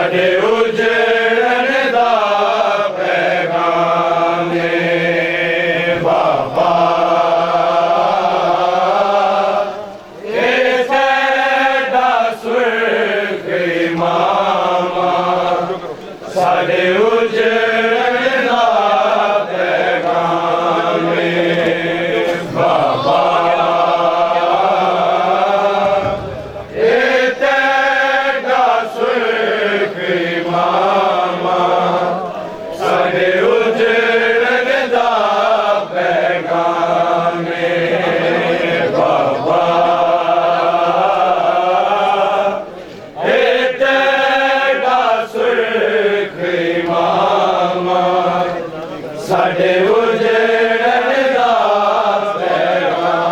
साडे उजड़न दा पैगाम बाबा ये साडा सुर्ग इमामा साडे उजड़न दा पैगाम बाबा साडे उजड़न दा पैगाम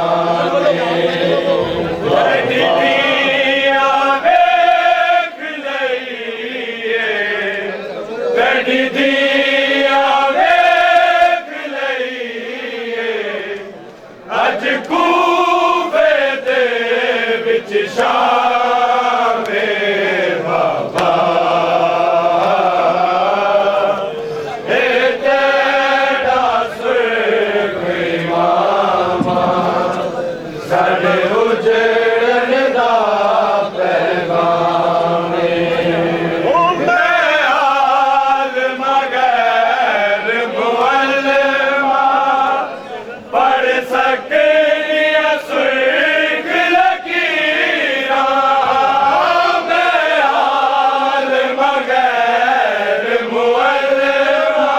बड़ी दिया वेख लईए बड़ी दिया वेख लईए अज कूफे दे विच शामे बाबा साडे उजड़न दा पैगाम मैं आलिम गैर मुअल्लिमा पढ़ सकनिया सुर्ख लकीरां मैं आलिम गैर मुअल्लिमा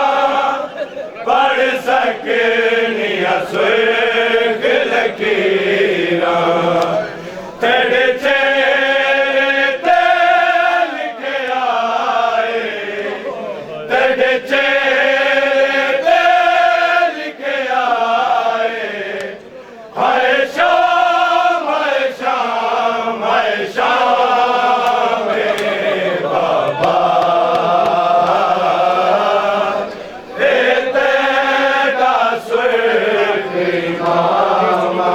पढ़ सकनिया सुर्ख लकीरां तेरे चेहरे ते लिखे आए तेरे चेहरे ते लिखे आए हाय शाम हाय शाम हाय शाम बाबा ए तेरा सुर्ग इमामा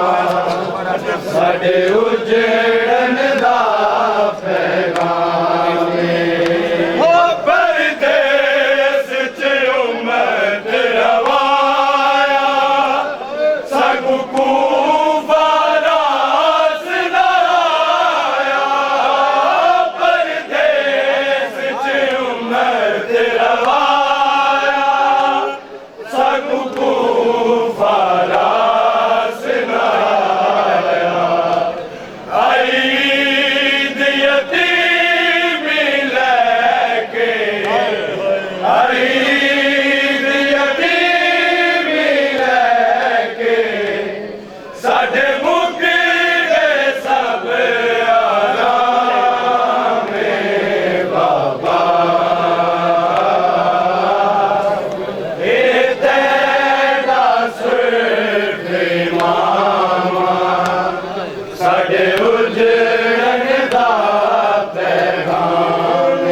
साडे उजड़न दा पैगाम हो परदेस च उम्मत रवाया सगु कूफा रास लाया परदेस च उम्मत रवाया सगु कूफा रास लाया ईद यतीमी लेके ईद यतीमी लेके साडे मुक गए सब आराम बाबा ए तेरा सुर्ग इमामा साडे उजड़न दा पैगाम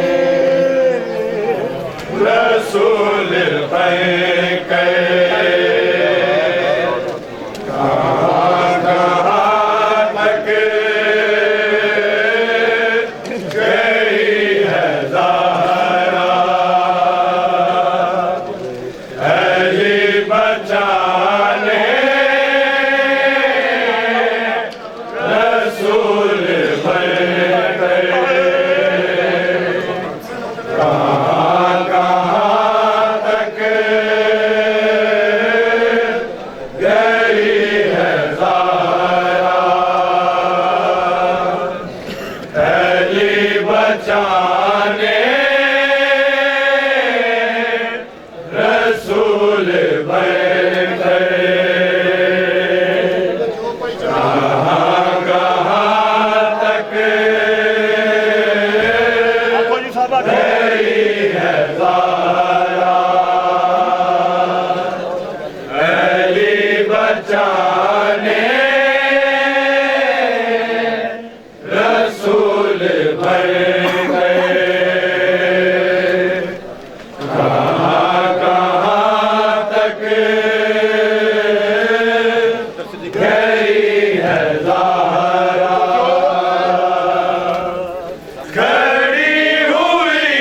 रसूल पैके कहाँ कहाँ तक गई है ज़हरा है ये बचाने रसूल पैके कहाँ कहाँ तक गई है ज़हरा तेरी बचाने रसूल पैके कहाँ कहाँ तक गई है ज़हरा अली बचाने रसूल पैके कहाँ कहाँ तक गई है ज़हरा खड़ी हुई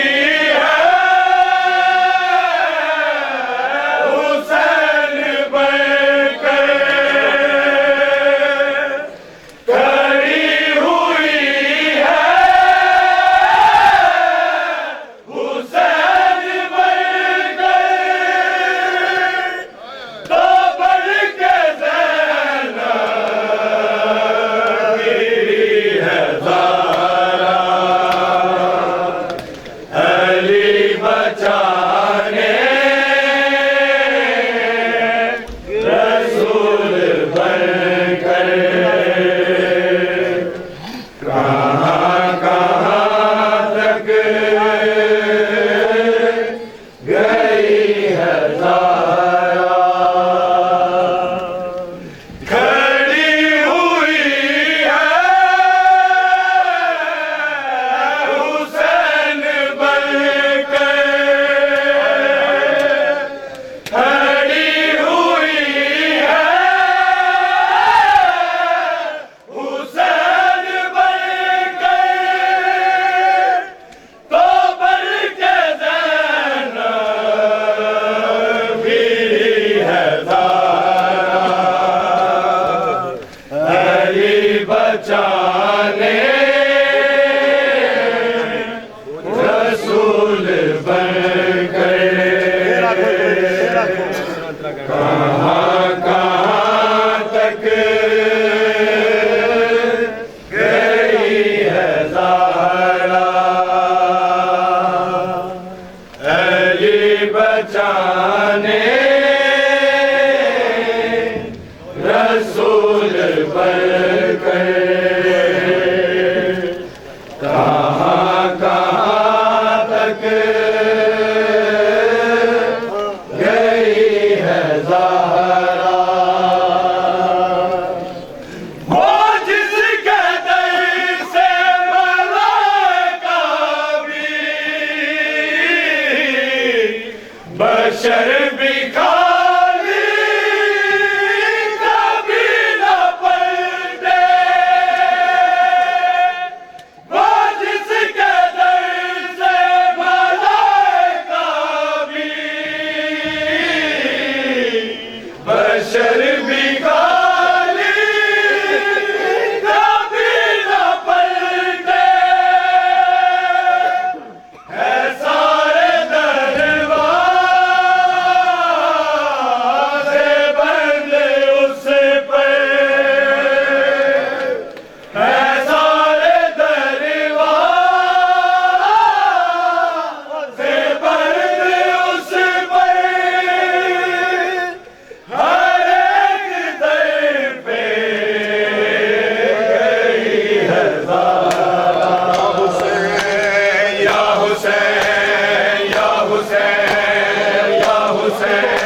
बचाने रसूल बनकर कहाँ कहाँ तक गई है ज़हरा। वो जिसके दर से मलाइका भी बशर भी खाली कभी न पलटे। वो जिसके दर से मलाइका भी बशर भी खाली कभी न पलटे। है सारे दरवाजे बंद उस पे, है सारे दरवाजे बंद उस पर। हर एक दर पे गई है ज़हरा। या हुसैन या हुसैन या हुसैन